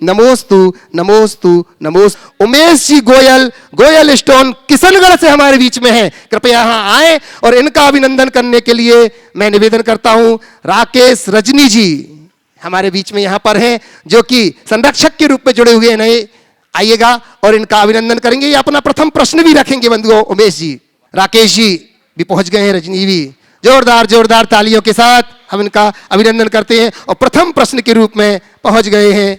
नमोस्तु नमोस्तु नमोस्तु। उमेश जी गोयल, गोयल स्टोन, किशनगढ़ से हमारे बीच में है। कृपया यहाँ आए और इनका अभिनंदन करने के लिए मैं निवेदन करता हूं। राकेश रजनी जी हमारे बीच में यहाँ पर हैं, जो कि संरक्षक के रूप में जुड़े हुए हैं नए। आइएगा और इनका अभिनंदन करेंगे। ये अपना प्रथम प्रश्न भी रखेंगे बंधुओं। उमेश जी, राकेश जी भी पहुंच गए हैं, रजनी भी। जोरदार जोरदार तालियों के साथ हम इनका अभिनंदन करते हैं और प्रथम प्रश्न के रूप में पहुंच गए हैं।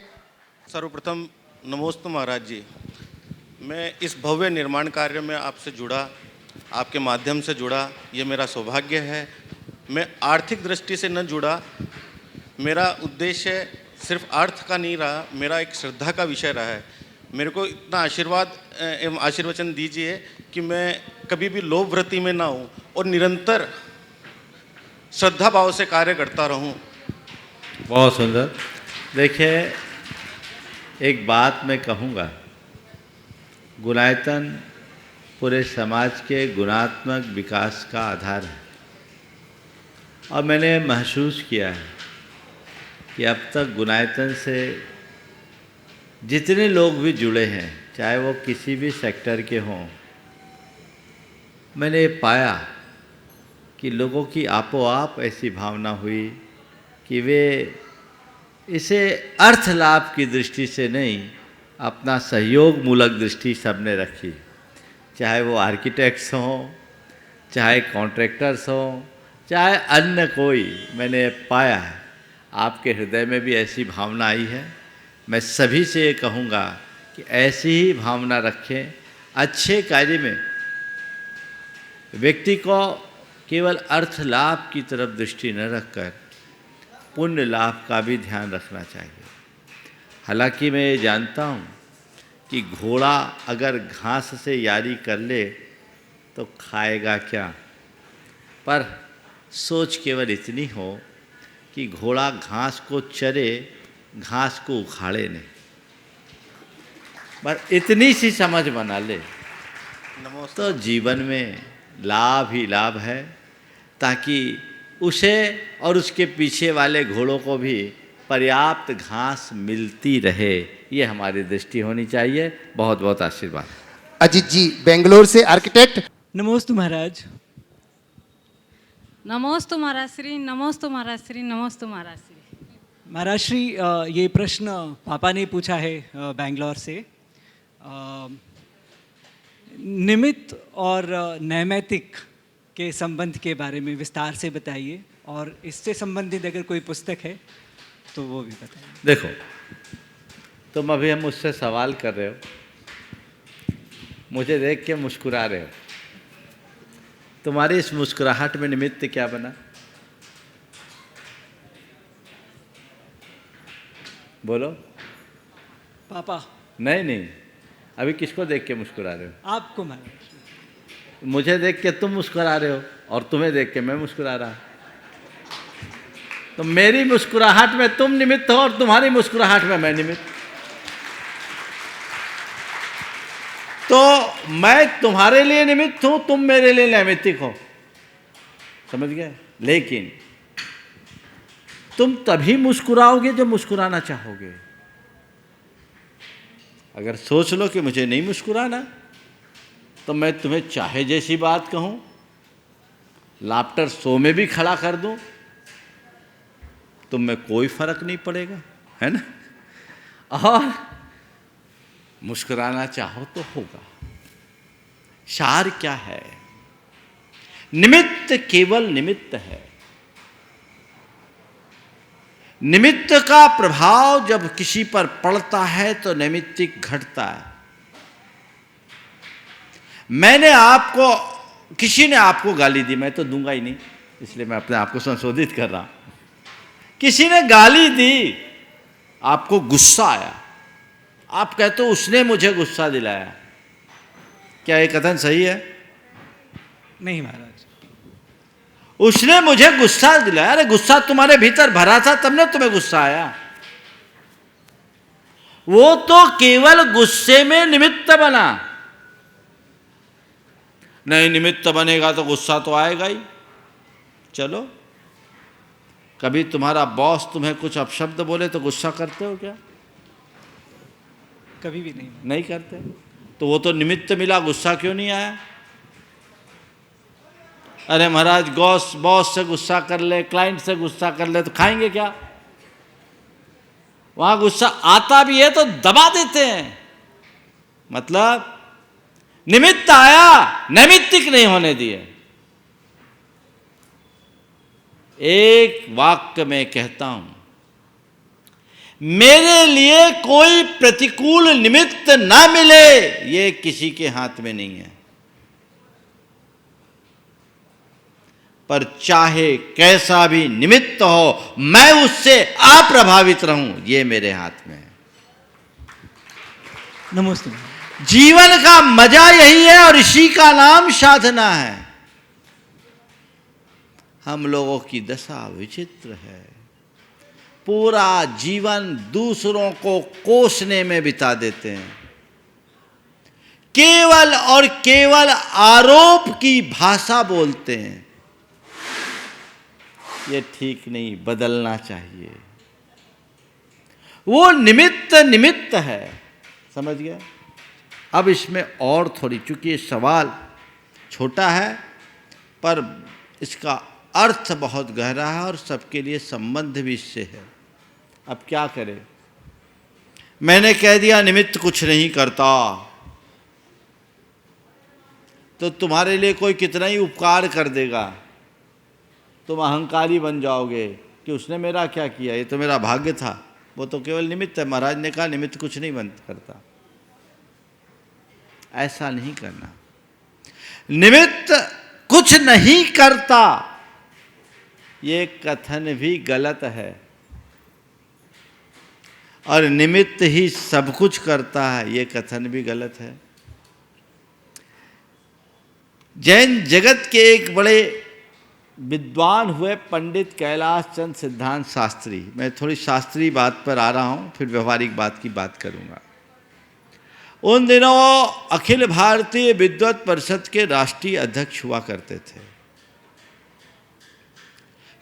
सर्वप्रथम नमोस्तु महाराज जी। मैं इस भव्य निर्माण कार्य में आपसे जुड़ा, आपके माध्यम से जुड़ा, ये मेरा सौभाग्य है। मैं आर्थिक दृष्टि से न जुड़ा, मेरा उद्देश्य सिर्फ अर्थ का नहीं रहा, मेरा एक श्रद्धा का विषय रहा है। मेरे को इतना आशीर्वाद एवं आशीर्वचन दीजिए कि मैं कभी भी लोभ वृत्ति में ना हूँ और निरंतर श्रद्धा भाव से कार्य करता रहूं। बहुत सुंदर। देखिए, एक बात मैं कहूँगा, गुणायतन पूरे समाज के गुणात्मक विकास का आधार है। और मैंने महसूस किया है कि अब तक गुणायतन से जितने लोग भी जुड़े हैं, चाहे वो किसी भी सेक्टर के हों, मैंने पाया कि लोगों की आपो आप ऐसी भावना हुई कि वे इसे अर्थ लाभ की दृष्टि से नहीं, अपना सहयोग मूलक दृष्टि सबने रखी। चाहे वो आर्किटेक्ट्स हों, चाहे कॉन्ट्रैक्टर्स हों, चाहे अन्य कोई, मैंने पाया है आपके हृदय में भी ऐसी भावना आई है। मैं सभी से ये कहूँगा कि ऐसी ही भावना रखें। अच्छे कार्य में व्यक्ति को केवल अर्थ लाभ की तरफ दृष्टि न रखकर पुण्य लाभ का भी ध्यान रखना चाहिए। हालांकि मैं ये जानता हूँ कि घोड़ा अगर घास से यारी कर ले तो खाएगा क्या, पर सोच केवल इतनी हो कि घोड़ा घास को चरे, घास को उखाड़े नहीं। पर इतनी सी समझ बना ले तो जीवन में लाभ ही लाभ है, ताकि उसे और उसके पीछे वाले घोड़ों को भी पर्याप्त घास मिलती रहे। ये हमारी दृष्टि होनी चाहिए। बहुत बहुत आशीर्वाद। अजीत जी बेंगलोर से, आर्किटेक्ट। नमोस्तु महाराज। नमोस्तु महाराज श्री, नमोस्तु महाराज श्री, नमोस्तु महाराज श्री। महाराज श्री, ये प्रश्न पापा ने पूछा है बेंगलोर से। निमित्त और नैमित्तिक के संबंध के बारे में विस्तार से बताइए, और इससे संबंधित अगर कोई पुस्तक है तो वो भी बताइए। देखो, तुम अभी हम मुझसे सवाल कर रहे हो, मुझे देख के मुस्कुरा रहे हो। तुम्हारी इस मुस्कुराहट में निमित्त क्या बना? बोलो। पापा। नहीं नहीं, अभी किसको देख के मुस्कुरा रहे हो? आपको महाराज। मुझे देख के तुम मुस्कुरा रहे हो और तुम्हें देख के मैं मुस्कुरा रहा। तो मेरी मुस्कुराहट में तुम निमित्त हो और तुम्हारी मुस्कुराहट में मैं निमित्त। तो मैं तुम्हारे लिए निमित्त हूं, तुम मेरे लिए नैमित्तिक हो। समझ गए? लेकिन तुम तभी मुस्कुराओगे जब मुस्कुराना चाहोगे। अगर सोच लो कि मुझे नहीं मुस्कुराना, तो मैं तुम्हें चाहे जैसी बात कहूं, लाफ्टर शो में भी खड़ा कर दूं, तुम में कोई फर्क नहीं पड़ेगा, है ना? और मुस्कुराना चाहो तो होगा। सार क्या है? निमित्त केवल निमित्त है। निमित्त का प्रभाव जब किसी पर पड़ता है तो नैमित्तिक घटता है। किसी ने आपको गाली दी, मैं तो दूंगा ही नहीं, इसलिए मैं अपने आप को संशोधित कर रहा हूं। किसी ने गाली दी, आपको गुस्सा आया, आप कहते हो उसने मुझे गुस्सा दिलाया। क्या ये कथन सही है? नहीं महाराज। उसने मुझे गुस्सा दिलाया। अरे गुस्सा तुम्हारे भीतर भरा था, तब ना तुम्हें गुस्सा आया। वो तो केवल गुस्से में निमित्त बना। नहीं, निमित्त बनेगा तो गुस्सा तो आएगा ही। चलो, कभी तुम्हारा बॉस तुम्हें कुछ अपशब्द बोले तो गुस्सा करते हो क्या? कभी भी नहीं। नहीं करते। तो वो तो निमित्त मिला, गुस्सा क्यों नहीं आया? अरे महाराज बॉस से गुस्सा कर ले, क्लाइंट से गुस्सा कर ले, तो खाएंगे क्या? वहां गुस्सा आता भी है तो दबा देते हैं। मतलब निमित्त आया, नैमित्तिक नहीं होने दिए। एक वाक्य में कहता हूं, मेरे लिए कोई प्रतिकूल निमित्त ना मिले, ये किसी के हाथ में नहीं है। पर चाहे कैसा भी निमित्त हो, मैं उससे अप्रभावित रहूं, ये मेरे हाथ में है। नमस्ते। जीवन का मजा यही है और इसी का नाम साधना है। हम लोगों की दशा विचित्र है। पूरा जीवन दूसरों को कोसने में बिता देते हैं। केवल और केवल आरोप की भाषा बोलते हैं। ये ठीक नहीं, बदलना चाहिए। वो निमित्त है, समझ गया? अब इसमें और थोड़ी, चूंकि ये सवाल छोटा है पर इसका अर्थ बहुत गहरा है और सबके लिए संबंध भी इससे है। अब क्या करें? मैंने कह दिया निमित्त कुछ नहीं करता, तो तुम्हारे लिए कोई कितना ही उपकार कर देगा, तुम अहंकारी बन जाओगे कि उसने मेरा क्या किया, ये तो मेरा भाग्य था, वो तो केवल निमित्त है। महाराज ने कहा निमित्त कुछ नहीं बन करता। ऐसा नहीं करना। निमित्त कुछ नहीं करता, ये कथन भी गलत है। और निमित्त ही सब कुछ करता है, ये कथन भी गलत है। जैन जगत के एक बड़े विद्वान हुए पंडित कैलाश चंद्र सिद्धांत शास्त्री। मैं थोड़ी शास्त्रीय बात पर आ रहा हूं, फिर व्यवहारिक बात की बात करूंगा। उन दिनों अखिल भारतीय विद्वत परिषद के राष्ट्रीय अध्यक्ष हुआ करते थे।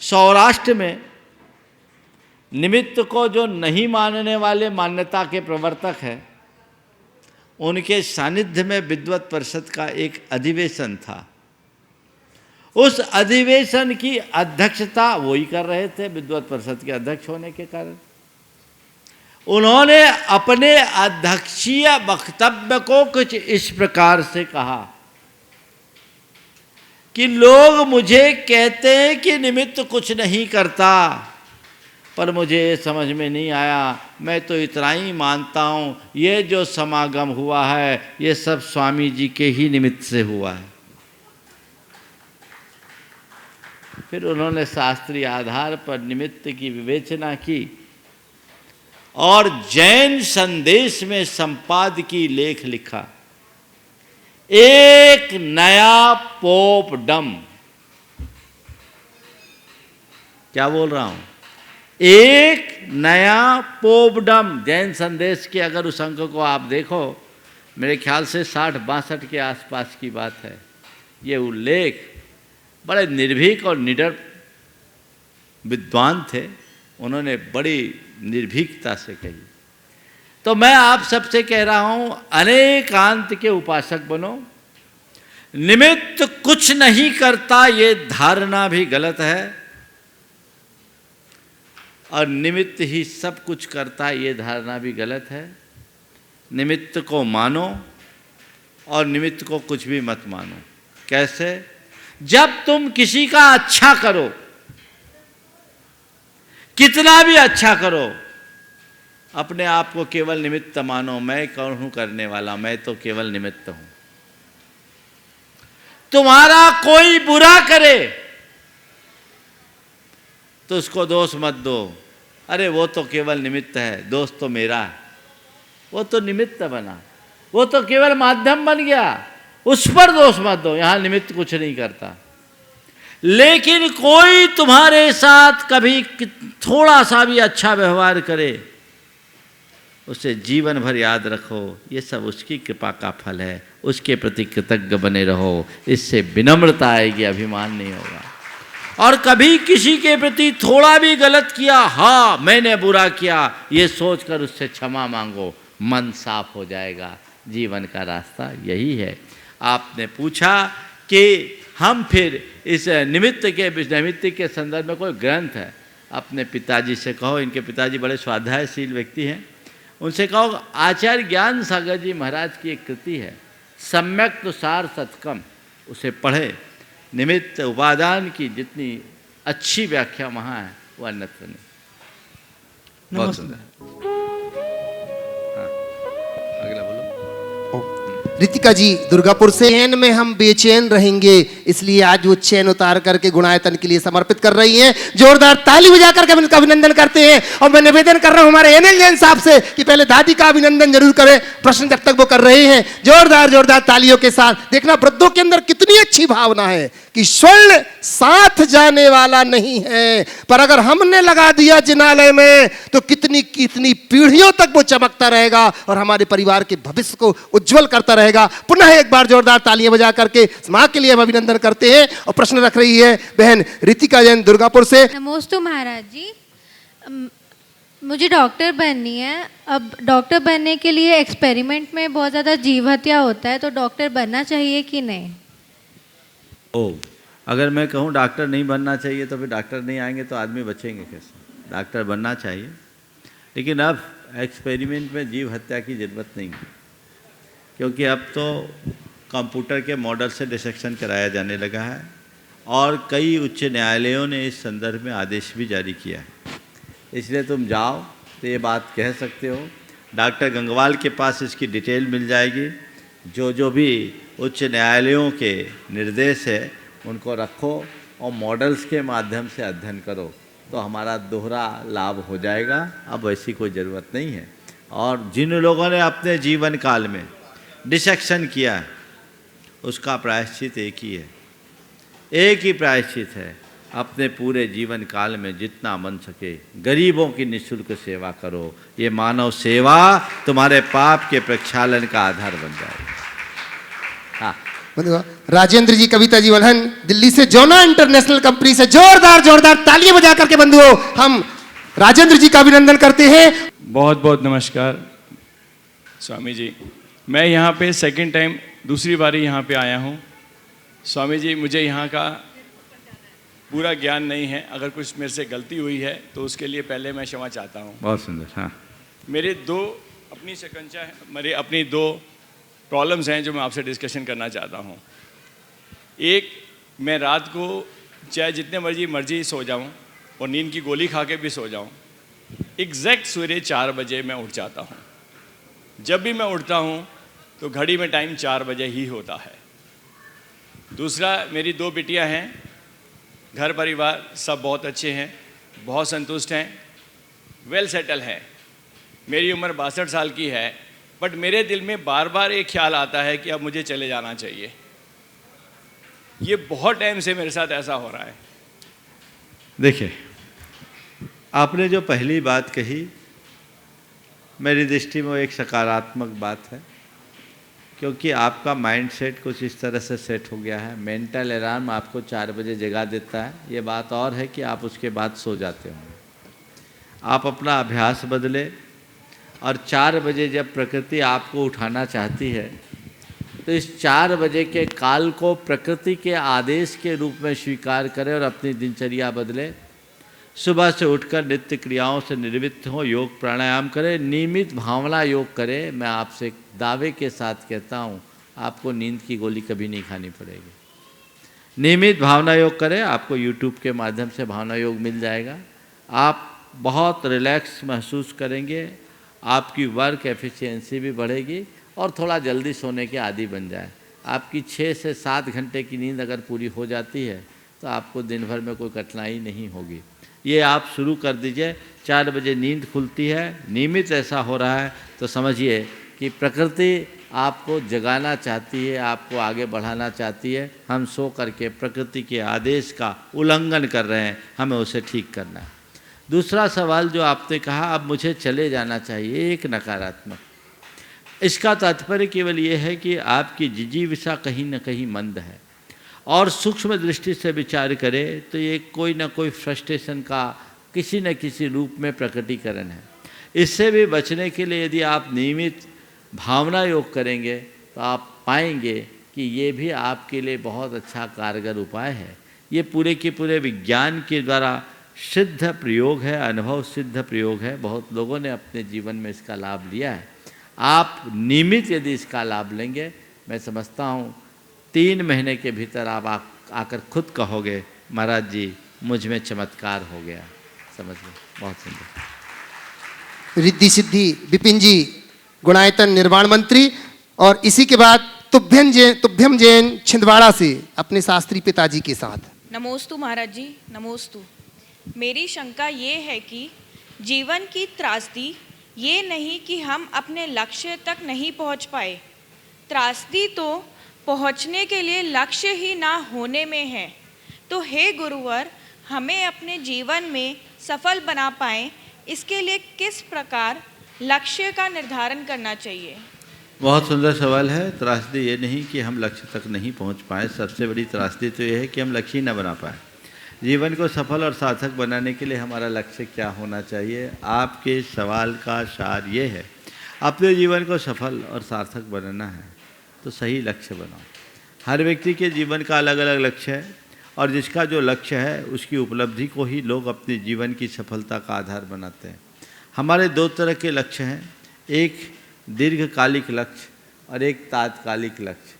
सौराष्ट्र में निमित्त को जो नहीं मानने वाले मान्यता के प्रवर्तक हैं, उनके सानिध्य में विद्वत परिषद का एक अधिवेशन था। उस अधिवेशन की अध्यक्षता वही कर रहे थे, विद्वत परिषद के अध्यक्ष होने के कारण। उन्होंने अपने अध्यक्षीय वक्तव्य को कुछ इस प्रकार से कहा कि लोग मुझे कहते हैं कि निमित्त कुछ नहीं करता, पर मुझे ये समझ में नहीं आया। मैं तो इतना ही मानता हूँ, ये जो समागम हुआ है ये सब स्वामी जी के ही निमित्त से हुआ है। फिर उन्होंने शास्त्रीय आधार पर निमित्त की विवेचना की और जैन संदेश में संपादकीय लेख लिखा। एक नया पोपडम, क्या बोल रहा हूं, एक नया पोपडम। जैन संदेश के अगर उस अंक को आप देखो, मेरे ख्याल से 60-62 के आसपास की बात है। ये उल्लेख बड़े निर्भीक और निडर विद्वान थे, उन्होंने बड़ी निर्भीकता से कही। तो मैं आप सबसे कह रहा हूं, अनेकांत के उपासक बनो। निमित्त कुछ नहीं करता, ये धारणा भी गलत है, और निमित्त ही सब कुछ करता, ये धारणा भी गलत है। निमित्त को मानो और निमित्त को कुछ भी मत मानो। कैसे? जब तुम किसी का अच्छा करो, कितना भी अच्छा करो, अपने आप को केवल निमित्त मानो। मैं कौन हूं करने वाला, मैं तो केवल निमित्त हूं। तुम्हारा कोई बुरा करे तो उसको दोष मत दो, अरे वो तो केवल निमित्त है, दोष तो मेरा है। वो तो निमित्त बना, वो तो केवल माध्यम बन गया, उस पर दोष मत दो। यहां निमित्त कुछ नहीं करता। लेकिन कोई तुम्हारे साथ कभी थोड़ा सा भी अच्छा व्यवहार करे, उसे जीवन भर याद रखो, ये सब उसकी कृपा का फल है। उसके प्रति कृतज्ञ बने रहो, इससे विनम्रता आएगी, अभिमान नहीं होगा। और कभी किसी के प्रति थोड़ा भी गलत किया, हाँ मैंने बुरा किया, ये सोचकर उससे क्षमा मांगो। मन साफ हो जाएगा। जीवन का रास्ता यही है। आपने पूछा कि हम फिर इस नैमित्तिक के संदर्भ में कोई ग्रंथ है, अपने पिताजी से कहो, इनके पिताजी बड़े स्वाध्यायशील व्यक्ति हैं, उनसे कहो आचार्य ज्ञान सागर जी महाराज की एक कृति है सम्यक तुषार सतकम, उसे पढ़े। निमित्त उपादान की जितनी अच्छी व्याख्या वहाँ है वो अन्यत्र नहीं। बहुत नमस्ते। सुंदर। हाँ, अगला बोलो। रितिका जी दुर्गापुर से, चैन में हम बेचैन रहेंगे, इसलिए आज वो चैन उतार करके गुणायतन के लिए समर्पित कर रही हैं। जोरदार ताली बजा करके उनका अभिनंदन करते हैं। और मैं निवेदन कर रहा हूं हमारे एनएल जैन साहब से कि पहले दादी का अभिनंदन जरूर करें, प्रश्न जब तक वो कर रहे हैं। जोरदार तालियों के साथ। देखना वृद्धों के अंदर कितनी अच्छी भावना है कि स्वर्ण साथ जाने वाला नहीं है, पर अगर हमने लगा दिया जिनालय में तो कितनी कितनी पीढ़ियों तक वो चमकता रहेगा और हमारे परिवार के भविष्य को उज्जवल करता रहेगा। पुनः एक बार जोरदार तालियां बजा करके मां के लिए हम अभिनंदन करते हैं। और प्रश्न रख रही है बहन रितिका जैन दुर्गापुर से। नमोस्तु महाराज जी, मुझे डॉक्टर बननी है। अब डॉक्टर बनने के लिए एक्सपेरिमेंट में बहुत ज़्यादा जीव हत्या होता है, तो डॉक्टर बनना चाहिए कि नहीं? अगर मैं कहूँ डॉक्टर नहीं बनना चाहिए तो फिर डॉक्टर नहीं आएंगे तो आदमी बचेंगे कैसे? डॉक्टर बनना चाहिए, लेकिन अब एक्सपेरिमेंट में जीव हत्या की ज़रूरत नहीं है, क्योंकि अब तो कंप्यूटर के मॉडल से डिसेक्शन कराया जाने लगा है और कई उच्च न्यायालयों ने इस संदर्भ में आदेश भी जारी किया है। इसलिए तुम जाओ तो ये बात कह सकते हो। डॉक्टर गंगवाल के पास इसकी डिटेल मिल जाएगी। जो भी उच्च न्यायालयों के निर्देश है उनको रखो और मॉडल्स के माध्यम से अध्ययन करो, तो हमारा दोहरा लाभ हो जाएगा। अब ऐसी कोई ज़रूरत नहीं है। और जिन लोगों ने अपने जीवन काल में डिसेक्शन किया है उसका प्रायश्चित एक ही है, एक ही प्रायश्चित है, अपने पूरे जीवन काल में जितना बन सके गरीबों की निःशुल्क सेवा करो। ये मानव सेवा तुम्हारे पाप के प्रक्षालन का आधार बन जाएगा। हाँ, राजेंद्र जी, कविता जी वल्हन दिल्ली से, जोना इंटरनेशनल कंपनी से, जोरदार तालियां बजा करके बंधुओं हम राजेंद्र जी का अभिनंदन करते हैं। बहुत बहुत नमस्कार स्वामी जी। मैं यहाँ पे सेकंड टाइम, दूसरी बारी यहाँ पे आया हूँ। स्वामी जी, मुझे यहाँ का पूरा ज्ञान नहीं है, अगर कुछ मेरे से गलती हुई है तो उसके लिए पहले मैं क्षमा चाहता हूँ। बहुत सुंदर। हाँ, मेरे अपनी दो प्रॉब्लम्स हैं जो मैं आपसे डिस्कशन करना चाहता हूँ। एक, मैं रात को चाहे जितने मर्जी सो जाऊँ और नींद की गोली खा के भी सो जाऊँ, एग्जैक्ट सवेरे 4 बजे मैं उठ जाता हूँ। जब भी मैं उठता हूँ तो घड़ी में टाइम 4 बजे ही होता है। दूसरा, मेरी 2 बिटियाँ हैं, घर परिवार सब बहुत अच्छे हैं, बहुत संतुष्ट हैं, वेल सेटल हैं। मेरी उम्र 62 साल की है, बट मेरे दिल में बार बार एक ख्याल आता है कि अब मुझे चले जाना चाहिए। ये बहुत टाइम से मेरे साथ ऐसा हो रहा है। देखिए, आपने जो पहली बात कही मेरी दृष्टि में वो एक सकारात्मक बात है, क्योंकि आपका माइंड सेट कुछ इस तरह से सेट हो गया है। मेंटल अलार्म आपको 4 बजे जगा देता है। ये बात और है कि आप उसके बाद सो जाते होंगे। आप अपना अभ्यास बदले और 4 बजे जब प्रकृति आपको उठाना चाहती है तो इस 4 बजे के काल को प्रकृति के आदेश के रूप में स्वीकार करें और अपनी दिनचर्या बदले। सुबह से उठकर नित्य क्रियाओं से निर्वृत्त हो, योग प्राणायाम करें, नियमित भावना योग करें। मैं आपसे दावे के साथ कहता हूँ, आपको नींद की गोली कभी नहीं खानी पड़ेगी। नियमित भावना योग करें, आपको यूट्यूब के माध्यम से भावना योग मिल जाएगा। आप बहुत रिलैक्स महसूस करेंगे, आपकी वर्क एफिशिएंसी भी बढ़ेगी और थोड़ा जल्दी सोने के आदी बन जाए। आपकी 6 से 7 घंटे की नींद अगर पूरी हो जाती है तो आपको दिन भर में कोई कठिनाई नहीं होगी। ये आप शुरू कर दीजिए। 4 बजे नींद खुलती है, नियमित ऐसा हो रहा है तो समझिए कि प्रकृति आपको जगाना चाहती है, आपको आगे बढ़ाना चाहती है। हम सो करके प्रकृति के आदेश का उल्लंघन कर रहे हैं, हमें उसे ठीक करना है। दूसरा सवाल जो आपने कहा, अब मुझे चले जाना चाहिए, एक नकारात्मक। इसका तात्पर्य केवल ये है कि आपकी जिजीविषा कहीं न कहीं मंद है और सूक्ष्म दृष्टि से विचार करें तो ये कोई ना कोई फ्रस्ट्रेशन का किसी न किसी रूप में प्रकटीकरण है। इससे भी बचने के लिए यदि आप नियमित भावना योग करेंगे तो आप पाएंगे कि ये भी आपके लिए बहुत अच्छा कारगर उपाय है। ये पूरे के पूरे विज्ञान के द्वारा सिद्ध प्रयोग है, अनुभव सिद्ध प्रयोग है। बहुत लोगों ने अपने जीवन में इसका लाभ लिया है। आप नियमित यदि इसका लाभ लेंगे, मैं समझता हूँ 3 महीने के भीतर आप आकर खुद कहोगे महाराज जी मुझ में चमत्कार हो गया। समझ लो, बहुत सुंदर। रिद्धि सिद्धि विपिन जी गुणायतन निर्वाण मंत्री, और इसी के बाद तुभ्यम जैन छिंदवाड़ा से अपने शास्त्री पिताजी के साथ। नमोस्तु महाराज जी, नमोस्तु। मेरी शंका ये है कि जीवन की त्रासदी ये नहीं कि हम अपने लक्ष्य तक नहीं पहुंच पाए, त्रासदी तो पहुंचने के लिए लक्ष्य ही ना होने में है। तो हे गुरुवर, हमें अपने जीवन में सफल बना पाएं, इसके लिए किस प्रकार लक्ष्य का निर्धारण करना चाहिए? बहुत सुंदर सवाल है। त्रासदी ये नहीं कि हम लक्ष्य तक नहीं पहुंच पाए, सबसे बड़ी त्रासदी तो ये है कि हम लक्ष्य ही न बना पाए। जीवन को सफल और सार्थक बनाने के लिए हमारा लक्ष्य क्या होना चाहिए? आपके सवाल का सार ये है, अपने जीवन को सफल और सार्थक बनाना है तो सही लक्ष्य बनाओ। हर व्यक्ति के जीवन का अलग अलग लक्ष्य है और जिसका जो लक्ष्य है उसकी उपलब्धि को ही लोग अपने जीवन की सफलता का आधार बनाते हैं। हमारे 2 तरह के लक्ष्य हैं, एक दीर्घकालिक लक्ष्य और एक तात्कालिक लक्ष्य।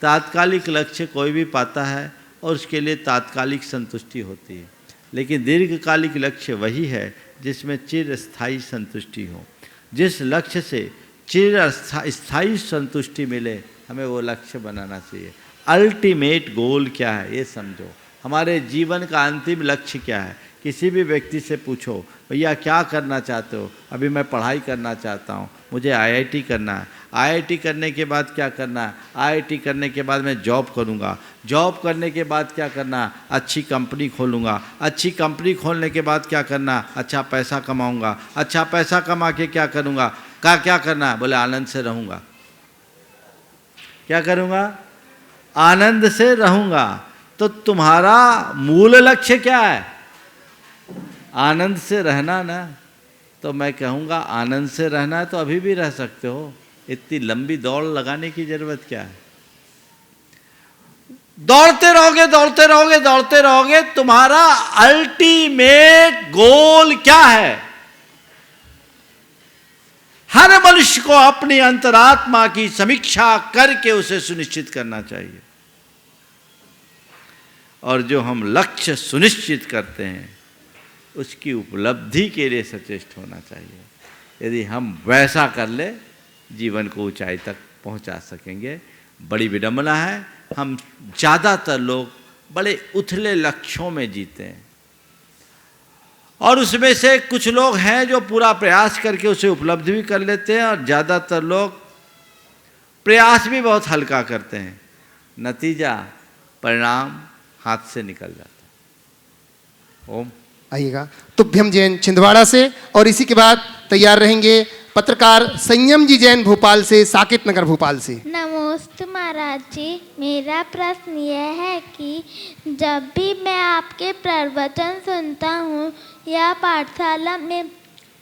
तात्कालिक लक्ष्य कोई भी पाता है और उसके लिए तात्कालिक संतुष्टि होती है, लेकिन दीर्घकालिक लक्ष्य वही है जिसमें चिरस्थायी संतुष्टि हो। जिस लक्ष्य से चिरस्थायी संतुष्टि मिले, हमें वो लक्ष्य बनाना चाहिए। अल्टीमेट गोल क्या है ये समझो, हमारे जीवन का अंतिम लक्ष्य क्या है। किसी भी व्यक्ति से पूछो भैया क्या करना चाहते हो? अभी मैं पढ़ाई करना चाहता हूँ, मुझे आईआईटी करना है। आईआईटी करने के बाद क्या करना है? आईआईटी करने के बाद मैं जॉब करूँगा। जॉब करने के बाद क्या करना है? अच्छी कंपनी खोलूँगा। अच्छी कंपनी खोलने के बाद क्या करना? अच्छा पैसा कमाऊँगा। अच्छा पैसा कमा के क्या करूँगा? क्या करना है? बोले आनंद से रहूँगा। क्या करूँगा? आनंद से रहूँगा। तो तुम्हारा मूल लक्ष्य क्या है? आनंद से रहना ना। तो मैं कहूँगा आनंद से रहना है तो अभी भी रह सकते हो, इतनी लंबी दौड़ लगाने की जरूरत क्या है? दौड़ते रहोगे दौड़ते रहोगे दौड़ते रहोगे, तुम्हारा अल्टीमेट गोल क्या है? हर मनुष्य को अपनी अंतरात्मा की समीक्षा करके उसे सुनिश्चित करना चाहिए। और जो हम लक्ष्य सुनिश्चित करते हैं उसकी उपलब्धि के लिए सचेष्ट होना चाहिए। यदि हम वैसा कर ले, जीवन को ऊंचाई तक पहुंचा सकेंगे। बड़ी विडंबना है, हम ज़्यादातर लोग बड़े उथले लक्ष्यों में जीते हैं और उसमें से कुछ लोग हैं जो पूरा प्रयास करके उसे उपलब्धि भी कर लेते हैं और ज़्यादातर लोग प्रयास भी बहुत हल्का करते हैं, नतीजा परिणाम हाथ से निकल जाता है। ओम। आइएगा तुभ्यम जैन छिंदवाड़ा से, और इसी के बाद तैयार रहेंगे पत्रकार संयम जी जैन भोपाल से, साकेत नगर भोपाल से। नमस्ते महाराज जी, मेरा प्रश्न यह है कि जब भी मैं आपके प्रवचन सुनता हूँ या पाठशाला में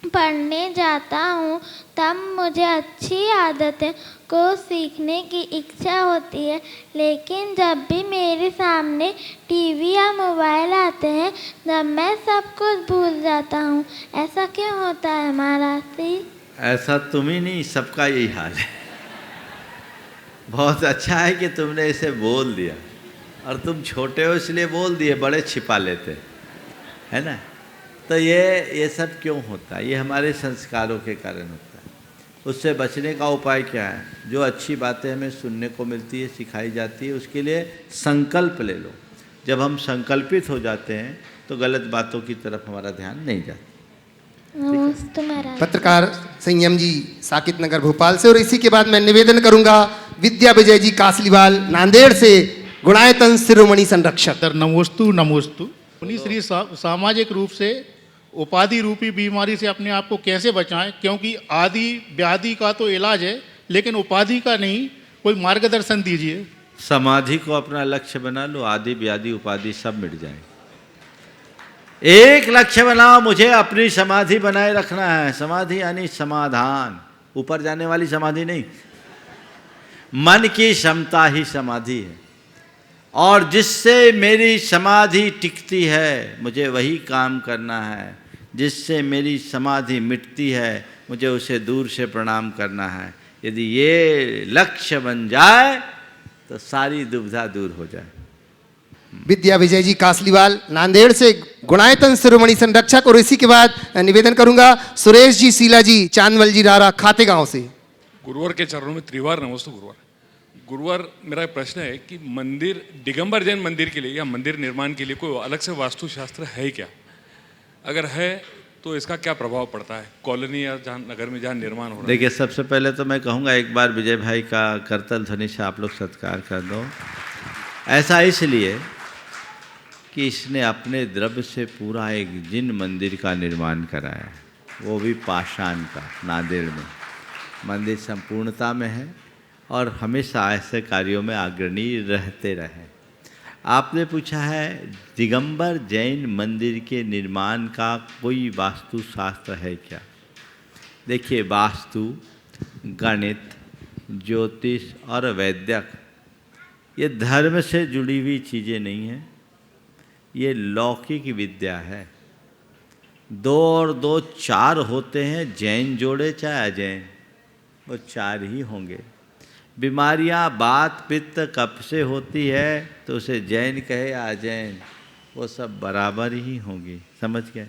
पढ़ने जाता हूँ तब मुझे अच्छी आदतें को सीखने की इच्छा होती है, लेकिन जब भी मेरे सामने टीवी या मोबाइल आते हैं तब मैं सब कुछ भूल जाता हूँ। ऐसा क्यों होता है महाराज जी? ऐसा तुम ही नहीं, सबका यही हाल है। बहुत अच्छा है कि तुमने इसे बोल दिया, और तुम छोटे हो इसलिए बोल दिए, बड़े छिपा लेते है ना। तो ये सब क्यों होता है? ये हमारे संस्कारों के कारण होता है। उससे बचने का उपाय क्या है? जो अच्छी बातें हमें सुनने को मिलती है, सिखाई जाती है, उसके लिए संकल्प ले लो। जब हम संकल्पित हो जाते हैं तो गलत बातों की तरफ हमारा ध्यान नहीं जाता। पत्रकार संयम जी साकेत नगर भोपाल से, और इसी के बाद मैं निवेदन करूंगा विद्या विजय जी कासलीवाल नांदेड़ से, गुणायतन शिरोमणि संरक्षक। नमोस्तु नमोस्तु। श्री सामाजिक रूप से उपाधि रूपी बीमारी से अपने आप को कैसे बचाएं, क्योंकि आदि व्याधि का तो इलाज है लेकिन उपाधि का नहीं, कोई मार्गदर्शन दीजिए। समाधि को अपना लक्ष्य बना लो, आदि व्याधि उपाधि सब मिट जाए। एक लक्ष्य बनाओ, मुझे अपनी समाधि बनाए रखना है। समाधि यानी समाधान, ऊपर जाने वाली समाधि नहीं। मन की क्षमता ही समाधि है, और जिससे मेरी समाधि टिकती है मुझे वही काम करना है। जिससे मेरी समाधि मिटती है मुझे उसे दूर से प्रणाम करना है। यदि ये लक्ष्य बन जाए तो सारी दुविधा दूर हो जाए। विद्या विजय जी कासलीवाल नांदेड़ से गुणायतन शिरोमणि संरक्षक, और इसी के बाद निवेदन करूंगा सुरेश जी शीला जी चांदवल जी रारा खातेगांव से। गुरुवर के चरणों में त्रिवार नमस्ते गुरुवर। गुरुवर, मेरा प्रश्न है कि मंदिर, दिगंबर जैन मंदिर के लिए या मंदिर निर्माण के लिए कोई अलग से वास्तुशास्त्र है क्या? अगर है तो इसका क्या प्रभाव पड़ता है कॉलोनी या जहाँ नगर में जहाँ निर्माण हो रहा है? देखिए, सबसे पहले तो मैं कहूँगा एक बार विजय भाई का करतल ध्वनि से आप लोग सत्कार कर दो। ऐसा इसलिए कि इसने अपने द्रव्य से पूरा एक जिन मंदिर का निर्माण कराया, वो भी पाषाण का, नांदेड़ में। मंदिर संपूर्णता में है और हमेशा ऐसे कार्यों में अग्रणी रहते रहे। आपने पूछा है दिगंबर जैन मंदिर के निर्माण का कोई वास्तुशास्त्र है क्या? देखिए, वास्तु, गणित, ज्योतिष और वैद्यक ये धर्म से जुड़ी हुई चीज़ें नहीं हैं, ये लौकिक विद्या है। 2 और 2 4 होते हैं, जैन जोड़े चाहे अजैन, वो 4 ही होंगे। बीमारियां बात पित्त कफ से होती है तो उसे जैन कहे या अजैन, वो सब बराबर ही होंगी। समझ गए?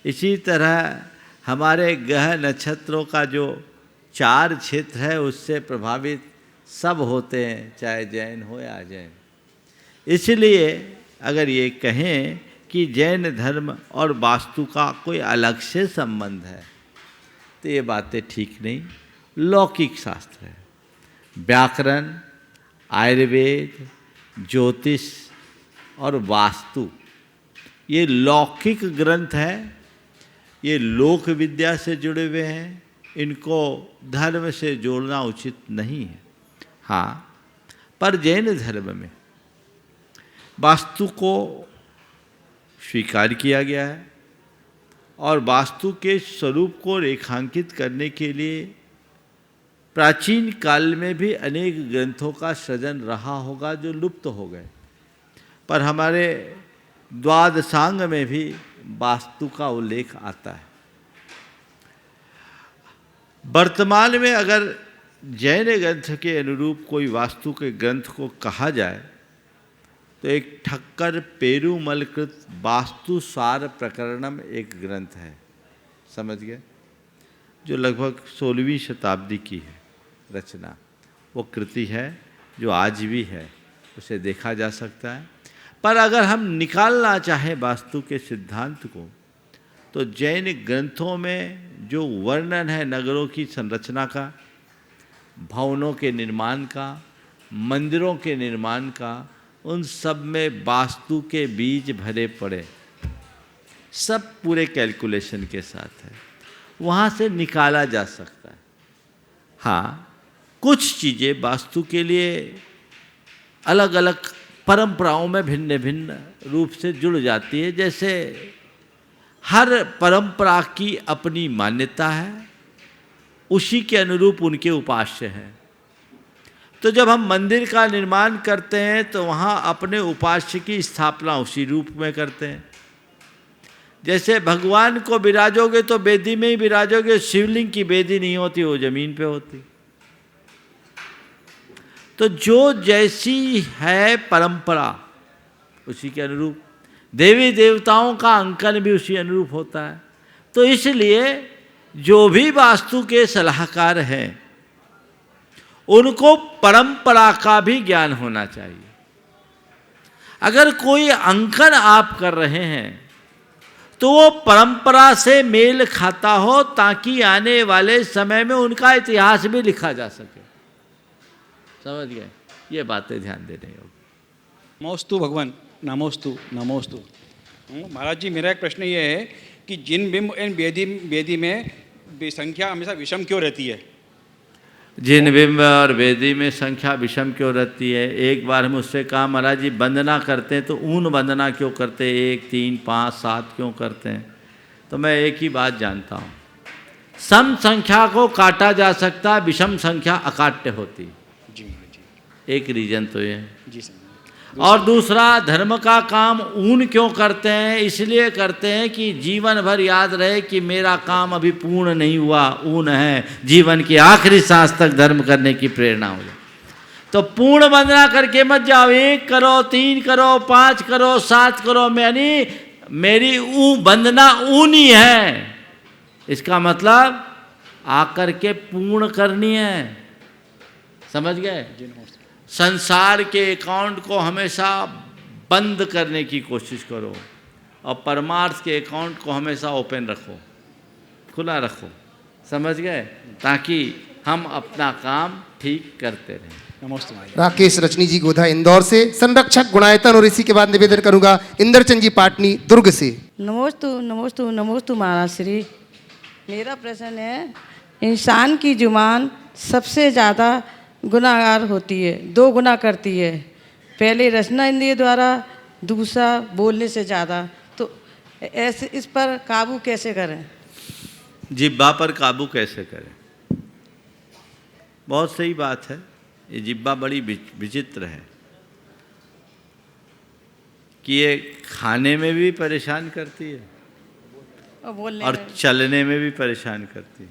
इसी तरह हमारे ग्रह नक्षत्रों का जो 4 क्षेत्र है उससे प्रभावित सब होते हैं, चाहे जैन हो या अजैन। इसलिए अगर ये कहें कि जैन धर्म और वास्तु का कोई अलग से संबंध है तो ये बातें ठीक नहीं। लौकिक शास्त्र है, व्याकरण, आयुर्वेद, ज्योतिष और वास्तु ये लौकिक ग्रंथ है, ये लोक विद्या से जुड़े हुए हैं, इनको धर्म से जोड़ना उचित नहीं है। हाँ, पर जैन धर्म में वास्तु को स्वीकार किया गया है और वास्तु के स्वरूप को रेखांकित करने के लिए प्राचीन काल में भी अनेक ग्रंथों का सृजन रहा होगा जो लुप्त हो गए, पर हमारे द्वादशांग में भी वास्तु का उल्लेख आता है। वर्तमान में अगर जैन ग्रंथ के अनुरूप कोई वास्तु के ग्रंथ को कहा जाए तो एक ठक्कर पेरूमल कृत वास्तुसार प्रकरणम एक ग्रंथ है, समझ गए, जो लगभग 16वीं शताब्दी की है रचना। वो कृति है जो आज भी है, उसे देखा जा सकता है। पर अगर हम निकालना चाहें वास्तु के सिद्धांत को तो जैन ग्रंथों में जो वर्णन है नगरों की संरचना का, भवनों के निर्माण का, मंदिरों के निर्माण का, उन सब में वास्तु के बीज भरे पड़े, सब पूरे कैलकुलेशन के साथ है, वहाँ से निकाला जा सकता है। हाँ, कुछ चीज़ें वास्तु के लिए अलग अलग परंपराओं में भिन्न भिन्न रूप से जुड़ जाती है। जैसे हर परंपरा की अपनी मान्यता है, उसी के अनुरूप उनके उपास्य हैं। तो जब हम मंदिर का निर्माण करते हैं तो वहाँ अपने उपास्य की स्थापना उसी रूप में करते हैं। जैसे भगवान को विराजोगे तो वेदी में ही विराजोगे, शिवलिंग की वेदी नहीं होती, वो जमीन पे होती। तो जो जैसी है परंपरा उसी के अनुरूप, देवी देवताओं का अंकन भी उसी अनुरूप होता है। तो इसलिए जो भी वास्तु के सलाहकार हैं उनको परंपरा का भी ज्ञान होना चाहिए। अगर कोई अंकन आप कर रहे हैं तो वो परंपरा से मेल खाता हो ताकि आने वाले समय में उनका इतिहास भी लिखा जा सके। समझ गए? ये बातें ध्यान देने होगी। नमोस्तु भगवान, नमोस्तु नमोस्तु। महाराज जी, मेरा एक प्रश्न ये है कि जिन बिंब एंड वेदी में संख्या हमेशा विषम क्यों रहती है? जिन बिंब और वेदी में संख्या विषम क्यों रहती है। एक बार मुझसे कहा महाराज जी वंदना करते हैं तो ऊन वंदना क्यों करते हैं, 1, 3, 5, 7 क्यों करते हैं। तो मैं एक ही बात जानता हूँ, सम संख्या को काटा जा सकता है, विषम संख्या अकाट्य होती। जी एक रीजन तो ये है। जी सर। और दूसरा, धर्म का काम ऊन क्यों करते हैं, इसलिए करते हैं कि जीवन भर याद रहे कि मेरा काम अभी पूर्ण नहीं हुआ, ऊन है, जीवन की आखिरी सांस तक धर्म करने की प्रेरणा हो जाए। तो पूर्ण वंदना करके मत जाओ, 1 करो, 3 करो, 5 करो, 7 करो, मेरी वंदना ऊन ही है। इसका मतलब आकर के पूर्ण करनी है, समझ गए। संसार के अकाउंट को हमेशा बंद करने की कोशिश करो और परमार्थ के अकाउंट को हमेशा ओपन रखो, खुला रखो, समझ गए, ताकि हम अपना काम ठीक करते रहें। नमस्ते। राकेश रचनी जी गोधा इंदौर से, संरक्षक गुणायतन, और इसी के बाद निवेदन करूंगा इंद्रचंद जी पाटनी दुर्ग से। नमोस्तु महाराज श्री। मेरा प्रश्न है, इंसान की जुबान सबसे ज़्यादा गुनाहगार होती है, 2 गुना करती है। पहले रचना इंद्रिय द्वारा, दूसरा बोलने से ज़्यादा। तो ऐसे इस पर काबू कैसे करें? जिब्बा पर काबू कैसे करें, बहुत सही बात है। ये जिब्बा बड़ी विचित्र है कि ये खाने में भी परेशान करती है और चलने में भी परेशान करती है।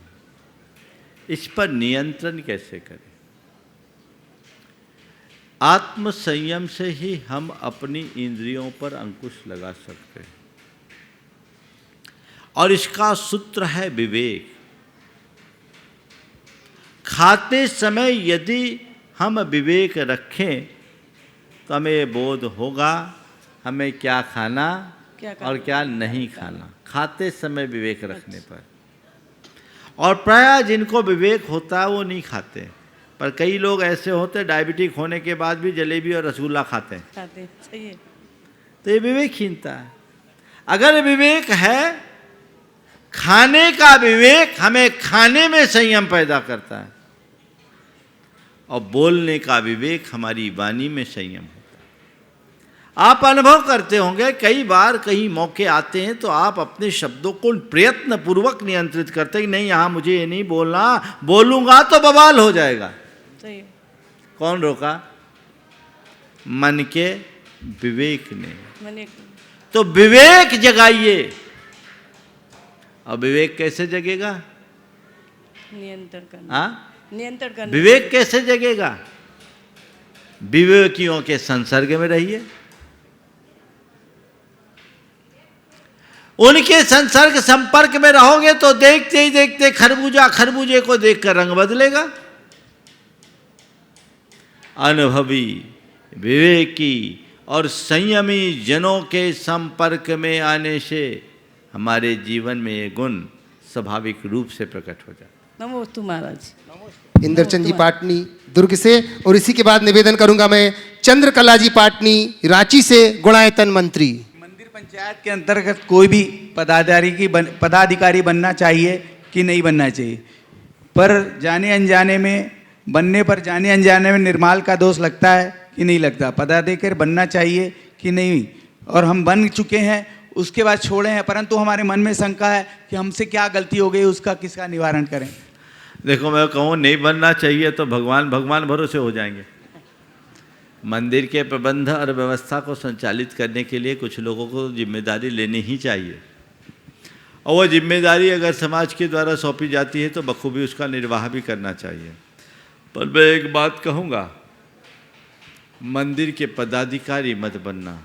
इस पर नियंत्रण कैसे करें? आत्म संयम से ही हम अपनी इंद्रियों पर अंकुश लगा सकते हैं, और इसका सूत्र है विवेक। खाते समय यदि हम विवेक रखें तो हमें ये बोध होगा हमें क्या खाना और क्या नहीं खाना, खाते समय विवेक रखने पर। और प्रायः जिनको विवेक होता है वो नहीं खाते, पर कई लोग ऐसे होते डायबिटिक होने के बाद भी जलेबी और रसगुल्ला खाते हैं। सही है। तो ये विवेकहीनता है। अगर विवेक है, खाने का विवेक हमें खाने में संयम पैदा करता है, और बोलने का विवेक हमारी वाणी में संयम होता है। आप अनुभव करते होंगे, कई बार कई मौके आते हैं तो आप अपने शब्दों को प्रयत्न पूर्वक नियंत्रित करते हैं कि नहीं यहाँ मुझे ये नहीं बोलना, बोलूँगा तो बवाल हो जाएगा। सही है। कौन रोका? मन के विवेक ने। तो विवेक जगाइए। और विवेक कैसे जगेगा? नियंत्रण करना। हाँ, नियंत्रण करना। विवेक कैसे जगेगा? विवेकियों के संसर्ग में रहिए, उनके संसर्ग संपर्क में रहोगे तो देखते ही देखते खरबूजे को देखकर रंग बदलेगा। अनुभवी, विवेकी और संयमी जनों के संपर्क में आने से हमारे जीवन में ये गुण स्वाभाविक रूप से प्रकट हो जाता। नमोस्तु महाराज। इंद्रचंद जी पाटनी दुर्ग से, और इसी के बाद निवेदन करूंगा मैं चंद्रकला जी पाटनी रांची से, गुणायतन मंत्री। मंदिर पंचायत के अंतर्गत कोई भी पदाधिकारी बनना चाहिए कि नहीं बनना चाहिए, पर जाने अनजाने में बनने पर जाने अनजाने में निर्माल का दोष लगता है कि नहीं लगता? पदाधिकारी बनना चाहिए कि नहीं? और हम बन चुके हैं, उसके बाद छोड़े हैं, परंतु हमारे मन में शंका है कि हमसे क्या गलती हो गई, उसका किसका निवारण करें? देखो, मैं कहूँ नहीं बनना चाहिए तो भगवान भरोसे हो जाएंगे। मंदिर के प्रबंध और व्यवस्था को संचालित करने के लिए कुछ लोगों को जिम्मेदारी लेनी ही चाहिए, और वो जिम्मेदारी अगर समाज के द्वारा सौंपी जाती है तो बखूबी उसका निर्वाह भी करना चाहिए। पर मैं एक बात कहूँगा, मंदिर के पदाधिकारी मत बनना,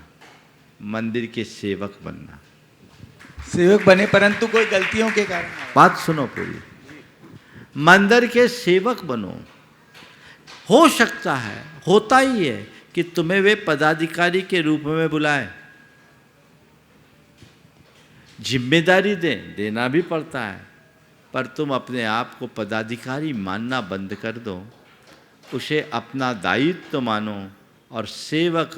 मंदिर के सेवक बनना। सेवक बने परंतु कोई गलतियों के कारण। बात सुनो पूरी। मंदिर के सेवक बनो। हो सकता है, होता ही है कि तुम्हें वे पदाधिकारी के रूप में बुलाए, जिम्मेदारी देना भी पड़ता है, पर तुम अपने आप को पदाधिकारी मानना बंद कर दो, उसे अपना दायित्व मानो और सेवक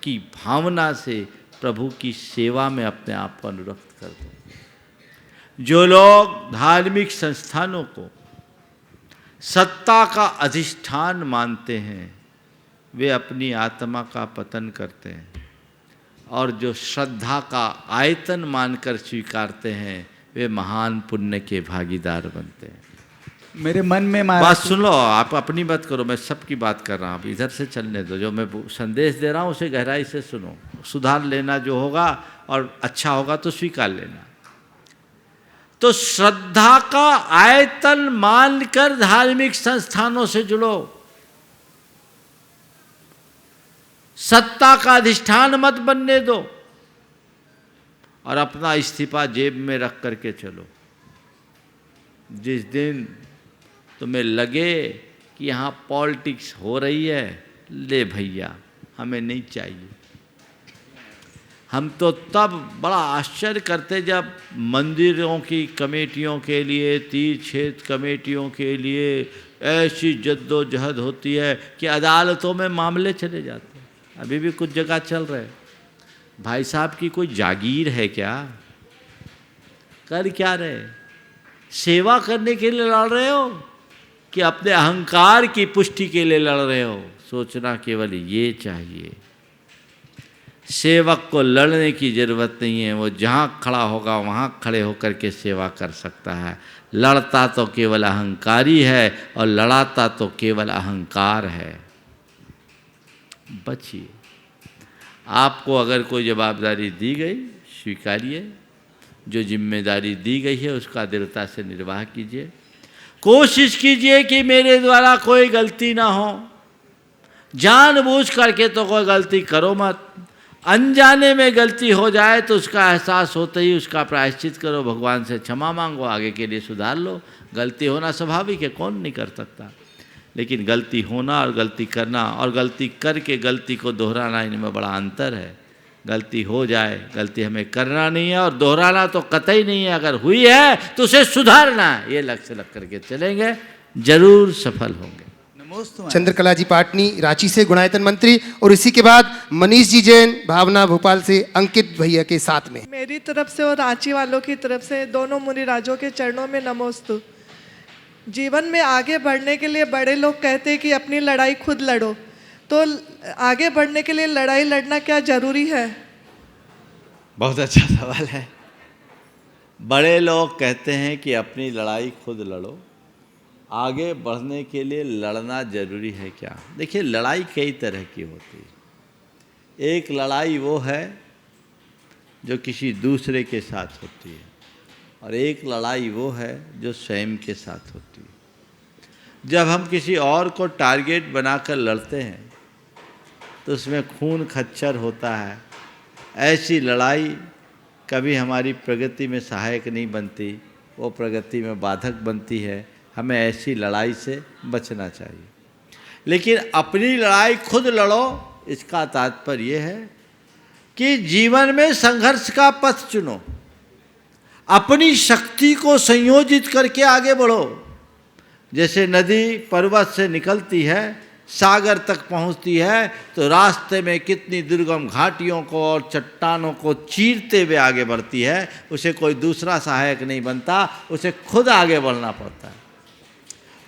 की भावना से प्रभु की सेवा में अपने आप को अनुरक्त कर दो। जो लोग धार्मिक संस्थानों को सत्ता का अधिष्ठान मानते हैं वे अपनी आत्मा का पतन करते हैं, और जो श्रद्धा का आयतन मानकर स्वीकारते हैं वे महान पुण्य के भागीदार बनते हैं। मेरे मन में बात सुन लो, आप अपनी बात करो, मैं सबकी बात कर रहा हूँ, इधर से चलने दो। जो मैं संदेश दे रहा हूँ उसे गहराई से सुनो, सुधार लेना जो होगा और अच्छा होगा तो स्वीकार लेना। तो श्रद्धा का आयतन मानकर धार्मिक संस्थानों से जुड़ो, सत्ता का अधिष्ठान मत बनने दो, और अपना इस्तीफा जेब में रख करके चलो। जिस दिन तुम्हें लगे कि यहाँ पॉलिटिक्स हो रही है, ले भैया हमें नहीं चाहिए। हम तो तब बड़ा आश्चर्य करते जब मंदिरों की कमेटियों के लिए, तीर्थ क्षेत्र कमेटियों के लिए ऐसी जद्दोजहद होती है कि अदालतों में मामले चले जाते हैं। अभी भी कुछ जगह चल रहे हैं। भाई साहब की कोई जागीर है क्या? कर क्या रहे? सेवा करने के लिए लड़ रहे हो कि अपने अहंकार की पुष्टि के लिए लड़ रहे हो? सोचना केवल ये चाहिए। सेवक को लड़ने की ज़रूरत नहीं है, वो जहाँ खड़ा होगा वहाँ खड़े होकर के सेवा कर सकता है। लड़ता तो केवल अहंकारी है और लड़ाता तो केवल अहंकार है। बचिए। आपको अगर कोई जवाबदारी दी गई स्वीकारिए, जो जिम्मेदारी दी गई है उसका दृढ़ता से निर्वाह कीजिए। कोशिश कीजिए कि मेरे द्वारा कोई गलती ना हो। जानबूझ करके तो कोई गलती करो मत। अनजाने में गलती हो जाए तो उसका एहसास होते ही उसका प्रायश्चित करो, भगवान से क्षमा मांगो, आगे के लिए सुधार लो। गलती होना स्वाभाविक है, कौन नहीं कर सकता, लेकिन गलती होना और गलती करना और गलती करके गलती को दोहराना, इनमें बड़ा अंतर है। गलती हो जाए, गलती हमें करना नहीं है और दोहराना तो कतई नहीं है। अगर हुई है तो उसे सुधारना है। ये लक्ष्य रख करके चलेंगे, जरूर सफल होंगे। चंद्रकला जी पाटनी रांची से गुणायतन मंत्री, और इसी के बाद मनीष जी जैन भावना भोपाल से अंकित भैया के साथ में। मेरी तरफ से और रांची वालों की तरफ से दोनों मुनिराजों के चरणों में नमोस्तु। जीवन में आगे बढ़ने के लिए बड़े लोग कहते हैं कि अपनी लड़ाई खुद लड़ो, तो आगे बढ़ने के लिए लड़ाई लड़ना क्या जरूरी है? बहुत अच्छा सवाल है। बड़े लोग कहते हैं कि अपनी लड़ाई खुद लड़ो, आगे बढ़ने के लिए लड़ना जरूरी है क्या? देखिए, लड़ाई कई तरह की होती है। एक लड़ाई वो है जो किसी दूसरे के साथ होती है, और एक लड़ाई वो है जो स्वयं के साथ होती है। जब हम किसी और को टारगेट बनाकर लड़ते हैं तो उसमें खून खच्चर होता है। ऐसी लड़ाई कभी हमारी प्रगति में सहायक नहीं बनती, वो प्रगति में बाधक बनती है। हमें ऐसी लड़ाई से बचना चाहिए। लेकिन अपनी लड़ाई खुद लड़ो, इसका तात्पर्य ये है कि जीवन में संघर्ष का पथ चुनो, अपनी शक्ति को संयोजित करके आगे बढ़ो। जैसे नदी पर्वत से निकलती है, सागर तक पहुंचती है, तो रास्ते में कितनी दुर्गम घाटियों को और चट्टानों को चीरते हुए आगे बढ़ती है। उसे कोई दूसरा सहायक नहीं बनता, उसे खुद आगे बढ़ना पड़ता है।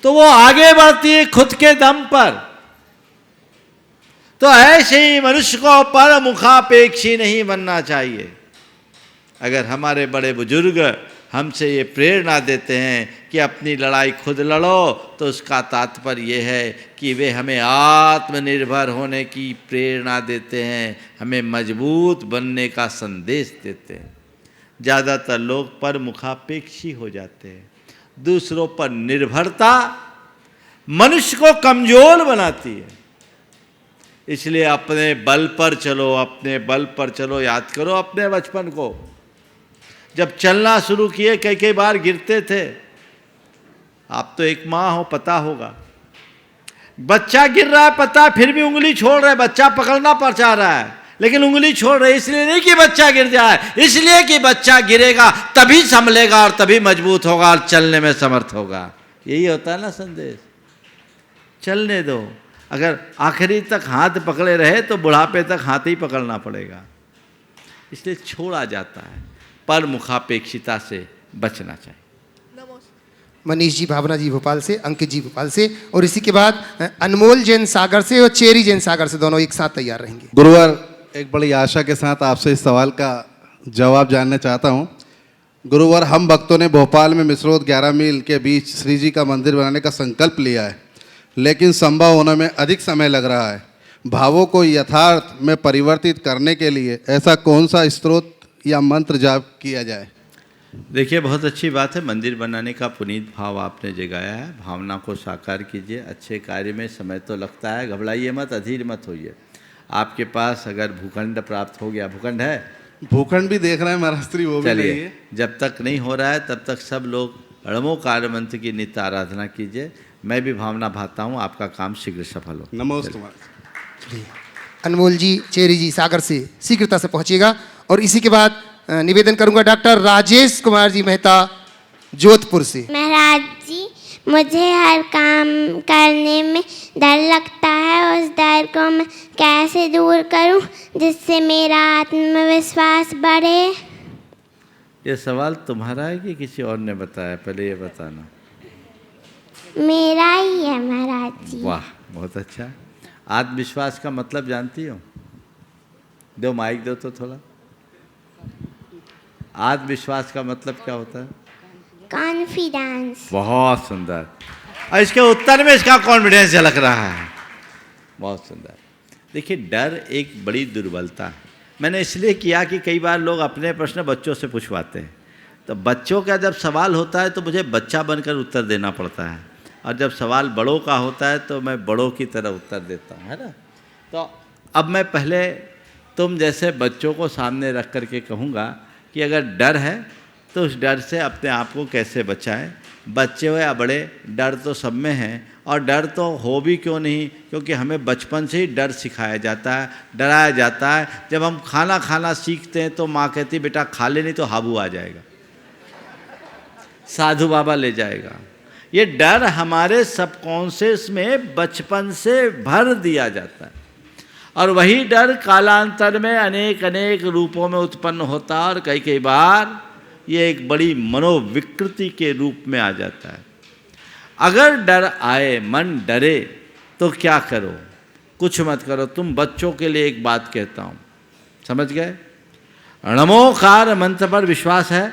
तो वो आगे बढ़ती है खुद के दम पर। तो ऐसे ही मनुष्य को पर मुखापेक्षी नहीं बनना चाहिए। अगर हमारे बड़े बुजुर्ग हमसे ये प्रेरणा देते हैं कि अपनी लड़ाई खुद लड़ो, तो उसका तात्पर्य ये है कि वे हमें आत्मनिर्भर होने की प्रेरणा देते हैं, हमें मजबूत बनने का संदेश देते हैं। ज़्यादातर लोग पर मुखापेक्षी हो जाते हैं। दूसरों पर निर्भरता मनुष्य को कमजोर बनाती है। इसलिए अपने बल पर चलो, अपने बल पर चलो। याद करो अपने बचपन को, जब चलना शुरू किए कई कई बार गिरते थे। आप तो एक माँ हो, पता होगा। बच्चा गिर रहा है पता, फिर भी उंगली छोड़ रहा है। बच्चा पकड़ना पर चाह रहा है लेकिन उंगली छोड़ रही है। इसलिए नहीं कि बच्चा गिर जाए, इसलिए कि बच्चा गिरेगा तभी संभलेगा और तभी मजबूत होगा और चलने में समर्थ होगा। यही होता है ना संदेश। चलने दो। अगर आखिरी तक हाथ पकड़े रहे तो बुढ़ापे तक हाथ ही पकड़ना पड़ेगा। इसलिए छोड़ा जाता है। पर मुखापेक्षिता से बचना चाहिए। मनीष जी भावना जी भोपाल से, अंकित जी भोपाल से, और इसी के बाद अनमोल जैन सागर से और चेरी जैन सागर से, दोनों एक साथ तैयार रहेंगे। गुरुवर, एक बड़ी आशा के साथ आपसे इस सवाल का जवाब जानना चाहता हूँ। गुरुवर, हम भक्तों ने भोपाल में मिसरोद 11 मील के बीच श्री जी का मंदिर बनाने का संकल्प लिया है, लेकिन संभव होने में अधिक समय लग रहा है। भावों को यथार्थ में परिवर्तित करने के लिए ऐसा कौन सा स्रोत या मंत्र जाप किया जाए? देखिए, बहुत अच्छी बात है, मंदिर बनाने का पुनीत भाव आपने जगाया है। भावना को साकार कीजिए। अच्छे कार्य में समय तो लगता है, घबराइए मत, अधीर मत होइए। आपके पास अगर भूखंड प्राप्त हो गया, भूखंड है? भूखंड भी देख रहे हैं महाराष्ट्री, वो भी नहीं है। चलिए, जब तक नहीं हो रहा है तब तक सब लोग णमोकार मंत्र की नित्य आराधना कीजिए। मैं भी भावना भाता हूँ, आपका काम शीघ्र सफल हो। नमस्ते। अनमोल जी, चेरी जी सागर से शीघ्रता से पहुंचिएगा। और इसी के बाद निवेदन करूंगा डॉक्टर राजेश कुमार जी मेहता जोधपुर से। महाराज जी, मुझे हर काम करने में डर लगता है, उस डर को मैं कैसे दूर करूं जिससे मेरा आत्मविश्वास बढ़े? ये सवाल तुम्हारा है कि किसी और ने बताया? पहले ये बताना। मेरा ही है महाराज जी। वाह, बहुत अच्छा। आत्मविश्वास का मतलब जानती हो? दो माइक दो तो थोड़ा। आत्मविश्वास का मतलब क्या होता है? कॉन्फिडेंस। बहुत सुंदर। और इसके उत्तर में इसका कॉन्फिडेंस झलक रहा है। बहुत सुंदर। देखिए, डर एक बड़ी दुर्बलता है। मैंने इसलिए किया कि कई बार लोग अपने प्रश्न बच्चों से पूछवाते हैं, तो बच्चों का जब सवाल होता है तो मुझे बच्चा बनकर उत्तर देना पड़ता है, और जब सवाल बड़ों का होता है तो मैं बड़ों की तरह उत्तर देता हूँ, है ना। तो अब मैं पहले तुम जैसे बच्चों को सामने रख करके कहूँगा कि अगर डर है तो उस डर से अपने आप को कैसे बचाएं। बच्चे हो या बड़े, डर तो सब में है, और डर तो हो भी क्यों नहीं, क्योंकि हमें बचपन से ही डर सिखाया जाता है, डराया जाता है। जब हम खाना खाना सीखते हैं तो माँ कहती बेटा खा ले, नहीं तो हाबू आ जाएगा, साधु बाबा ले जाएगा। ये डर हमारे सबकॉन्शियस में बचपन से भर दिया जाता है, और वही डर कालांतर में अनेक अनेक रूपों में उत्पन्न होता है, और कई कई बार ये एक बड़ी मनोविकृति के रूप में आ जाता है। अगर डर आए, मन डरे, तो क्या करो? कुछ मत करो। तुम बच्चों के लिए एक बात कहता हूँ, समझ गए? णमोकार मंत्र पर विश्वास है?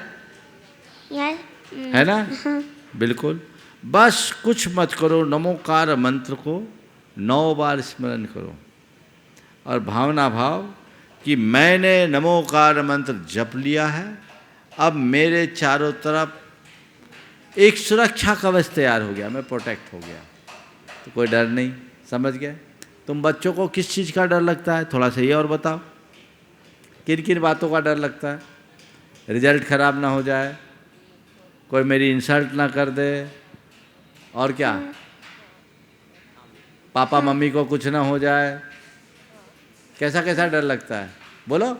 है ना? हाँ। बिल्कुल। बस कुछ मत करो, नमोकार मंत्र को 9 बार स्मरण करो, और भावना भाव कि मैंने नमोकार मंत्र जप लिया है, अब मेरे चारों तरफ एक सुरक्षा कवच तैयार हो गया, मैं प्रोटेक्ट हो गया, तो कोई डर नहीं। समझ गए? तुम बच्चों को किस चीज़ का डर लगता है? थोड़ा सा ये और बताओ, किन किन बातों का डर लगता है? रिजल्ट खराब ना हो जाए, कोई मेरी इंसल्ट ना कर दे, और क्या? पापा मम्मी को कुछ ना हो जाए। कैसा कैसा डर लगता है? बोलो।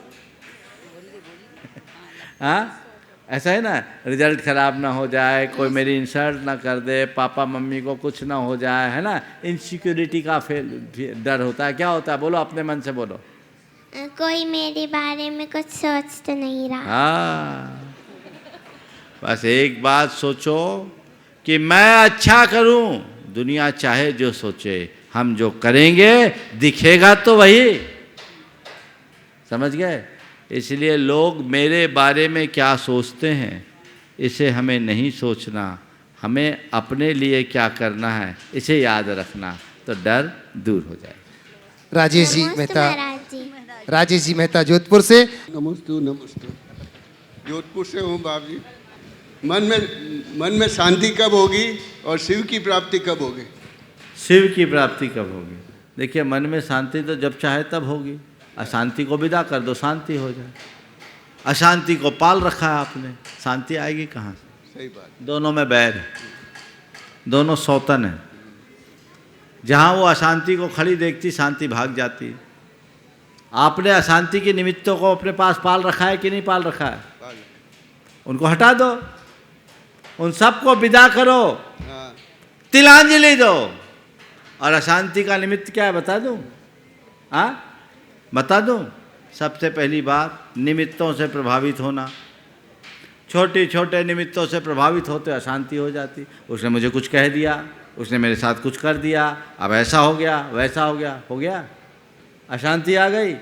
हाँ, ऐसा है ना, रिजल्ट खराब ना हो जाए, कोई मेरी इंसल्ट ना कर दे, पापा मम्मी को कुछ ना हो जाए, है ना। इनसिक्योरिटी का डर होता है। क्या होता है? बोलो, अपने मन से बोलो। कोई मेरे बारे में कुछ सोच तो नहीं रहा। हाँ, बस एक बात सोचो कि मैं अच्छा करूं, दुनिया चाहे जो सोचे, हम जो करेंगे दिखेगा तो वही। समझ गए? इसलिए लोग मेरे बारे में क्या सोचते हैं, इसे हमें नहीं सोचना, हमें अपने लिए क्या करना है इसे याद रखना, तो डर दूर हो जाए। राजेश जी मेहता, राजेश जी मेहता जोधपुर से। नमस्ते। नमस्ते, जोधपुर से हूँ बाबू जी। मन में शांति कब होगी और शिव की प्राप्ति कब होगी? शिव की प्राप्ति कब होगी? देखिए, मन में शांति तो जब चाहे तब होगी। अशांति को विदा कर दो, शांति हो जाए। अशांति को पाल रखा है आपने, शांति आएगी कहाँ से? सही बात। दोनों में बैर है, दोनों सौतन है। जहाँ वो अशांति को खड़ी देखती, शांति भाग जाती। आपने अशांति के निमित्तों को अपने पास पाल रखा है कि नहीं पाल रखा है? उनको हटा दो, उन सबको विदा करो, तिलांजलि दो। और अशांति का निमित्त क्या है बता दूं? हाँ, बता दूं? सबसे पहली बात, निमित्तों से प्रभावित होना। छोटे छोटे निमित्तों से प्रभावित होते अशांति हो जाती। उसने मुझे कुछ कह दिया, उसने मेरे साथ कुछ कर दिया, अब ऐसा हो गया, वैसा हो गया, अशांति आ गई।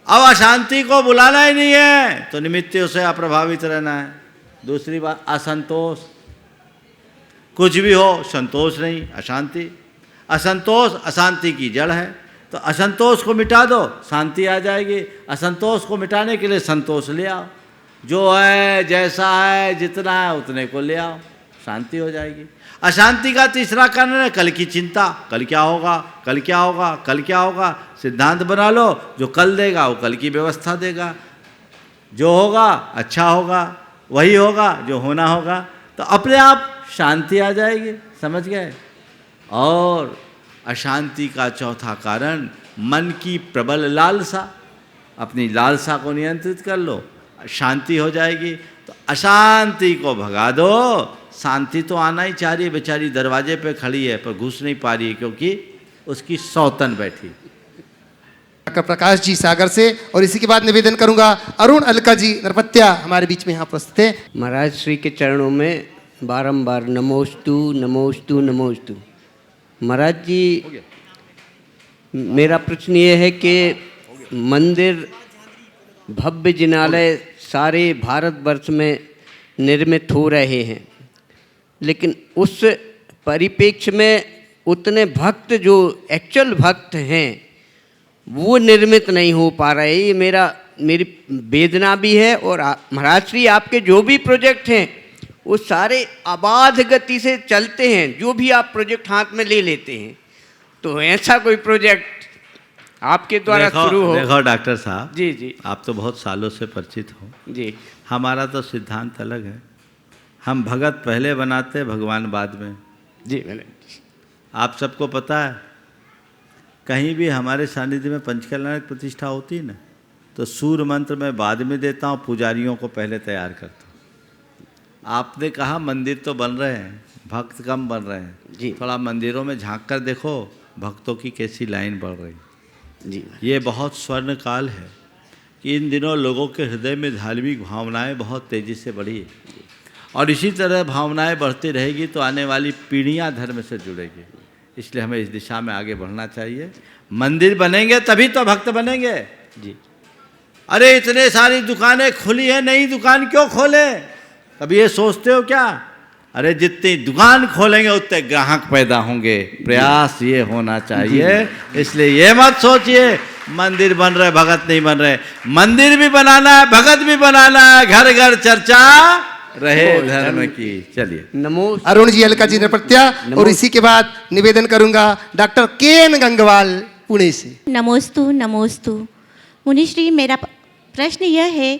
अब अशांति को बुलाना ही नहीं है तो निमित्तों से अप्रभावित रहना है। दूसरी बात, असंतोष। कुछ भी हो, संतोष नहीं, अशांति। असंतोष अशांति की जड़ है, तो असंतोष को मिटा दो, शांति आ जाएगी। असंतोष को मिटाने के लिए संतोष ले आओ, जो है जैसा है जितना है उतने को ले आओ, शांति हो जाएगी। अशांति का तीसरा कारण है कल की चिंता, कल क्या होगा, कल क्या होगा, कल क्या होगा। सिद्धांत बना लो, जो कल देगा वो कल की व्यवस्था देगा। जो होगा अच्छा होगा, वही होगा जो होना होगा, तो अपने आप शांति आ जाएगी। समझ गए? और अशांति का चौथा कारण मन की प्रबल लालसा। अपनी लालसा को नियंत्रित कर लो, शांति हो जाएगी। तो अशांति को भगा दो, शांति तो आना ही चाह रही है, बेचारी दरवाजे पे खड़ी है पर घुस नहीं पा रही है क्योंकि उसकी सौतन बैठी। डॉक्टर प्रकाश जी सागर से, और इसी के बाद निवेदन करूंगा अरुण अलका जी नरपत्या हमारे बीच में यहाँ प्रस्तुत है। महाराज श्री के चरणों में बारंबार नमोस्तु नमोस्तु नमोस्तु। महाराज जी, मेरा प्रश्न ये है कि मंदिर भव्य जिनालय सारे भारतवर्ष में निर्मित हो रहे हैं, लेकिन उस परिप्रेक्ष्य में उतने भक्त जो एक्चुअल भक्त हैं वो निर्मित नहीं हो पा रहे। ये मेरी वेदना भी है। और महाराज श्री आपके जो भी प्रोजेक्ट हैं वो सारे अबाध गति से चलते हैं, जो भी आप प्रोजेक्ट हाथ में ले लेते हैं। तो ऐसा कोई प्रोजेक्ट आपके द्वारा शुरू हो। देखो डॉक्टर साहब जी जी, आप तो बहुत सालों से परिचित हो जी। हमारा तो सिद्धांत अलग है। हम भगत पहले बनाते, भगवान बाद में। जी मैंने, आप सबको पता है, कहीं भी हमारे सानिध्य में पंचकल्याण की प्रतिष्ठा होती है ना, तो सूर्य मंत्र मैं बाद में देता हूँ, पुजारियों को पहले तैयार करता हूँ। आपने कहा मंदिर तो बन रहे हैं, भक्त कम बन रहे हैं जी। थोड़ा मंदिरों में झांक कर देखो भक्तों की कैसी लाइन बढ़ रही जी। ये बहुत स्वर्ण काल है कि इन दिनों लोगों के हृदय में धार्मिक भावनाएं बहुत तेज़ी से बढ़ी है, और इसी तरह भावनाएं बढ़ती रहेगी तो आने वाली पीढ़ियां धर्म से जुड़ेगी। इसलिए हमें इस दिशा में आगे बढ़ना चाहिए। मंदिर बनेंगे तभी तो भक्त बनेंगे जी। अरे इतने सारी दुकानें खुली हैं, नई दुकान क्यों खोले? कभी ये सोचते हो क्या? अरे जितनी दुकान खोलेंगे उतने ग्राहक पैदा होंगे। प्रयास ये होना चाहिए। इसलिए ये मत सोचिए मंदिर बन रहे भगत नहीं बन रहे। मंदिर भी बनाना है, भगत भी बनाना है, घर घर चर्चा रहे धर्म की। चलिए नमो अरुण जी अलका जी नरपत्या, और इसी के बाद निवेदन करूंगा डॉक्टर के गंगवाल पुणे से। नमोस्तु नमोस्तु। मुनिश्री, मेरा प्रश्न यह है,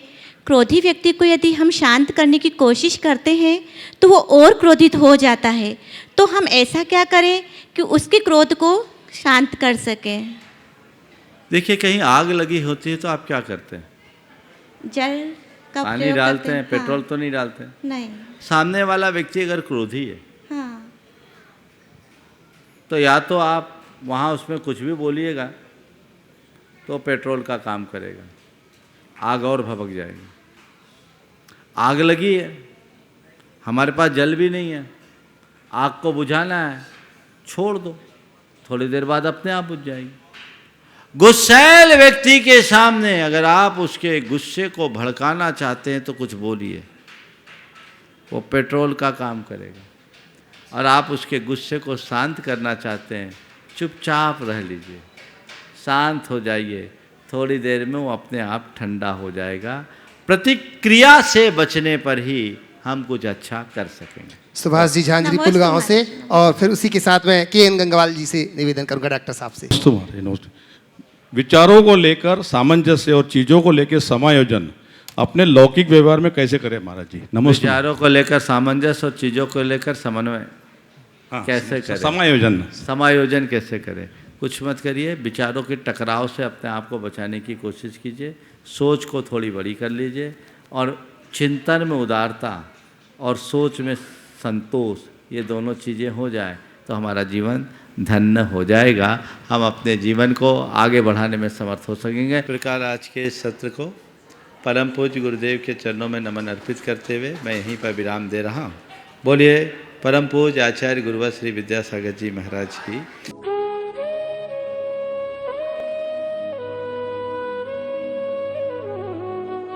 क्रोधी व्यक्ति को यदि हम शांत करने की कोशिश करते हैं तो वो और क्रोधित हो जाता है, तो हम ऐसा क्या करें कि उसके क्रोध को शांत कर सकें? देखिए, कहीं आग लगी होती है तो आप क्या करते हैं? जल का पानी प्रयोग डालते करते हैं, पेट्रोल तो नहीं डालते? नहीं। सामने वाला व्यक्ति अगर क्रोधी है हाँ। तो या तो आप वहाँ उसमें कुछ भी बोलिएगा तो पेट्रोल का काम करेगा, आग और भभक जाएगी। आग लगी है, हमारे पास जल भी नहीं है, आग को बुझाना है, छोड़ दो, थोड़ी देर बाद अपने आप बुझ जाएगी। गुस्सैल व्यक्ति के सामने अगर आप उसके गुस्से को भड़काना चाहते हैं तो कुछ बोलिए, वो पेट्रोल का काम करेगा। और आप उसके गुस्से को शांत करना चाहते हैं, चुपचाप रह लीजिए, शांत हो जाइए, थोड़ी देर में वो अपने आप ठंडा हो जाएगा। प्रतिक्रिया से बचने पर ही हम कुछ अच्छा कर सकेंगे। सुभाष जी झांझरी पुलगांव से, और फिर उसी के साथ में के गंगवाल जी से निवेदन करूंगा डॉक्टर साहब से। विचारों को लेकर सामंजस्य और चीज़ों को लेकर समायोजन अपने लौकिक व्यवहार में कैसे करें महाराज जी? नमस्ते। विचारों को लेकर सामंजस्य और चीज़ों को लेकर समन्वय कैसे करें? समायोजन कैसे करें? कुछ मत करिए, विचारों के टकराव से अपने आप को बचाने की कोशिश कीजिए, सोच को थोड़ी बड़ी कर लीजिए, और चिंतन में उदारता और सोच में संतोष, ये दोनों चीज़ें हो जाए तो हमारा जीवन धन्य हो जाएगा। हम अपने जीवन को आगे बढ़ाने में समर्थ हो सकेंगे। इस प्रकार आज के इस सत्र को परम पूज्य गुरुदेव के चरणों में नमन अर्पित करते हुए मैं यहीं पर विराम दे रहा हूँ। बोलिए परम पूज्य आचार्य गुरुवर श्री विद्यासागर जी महाराज की।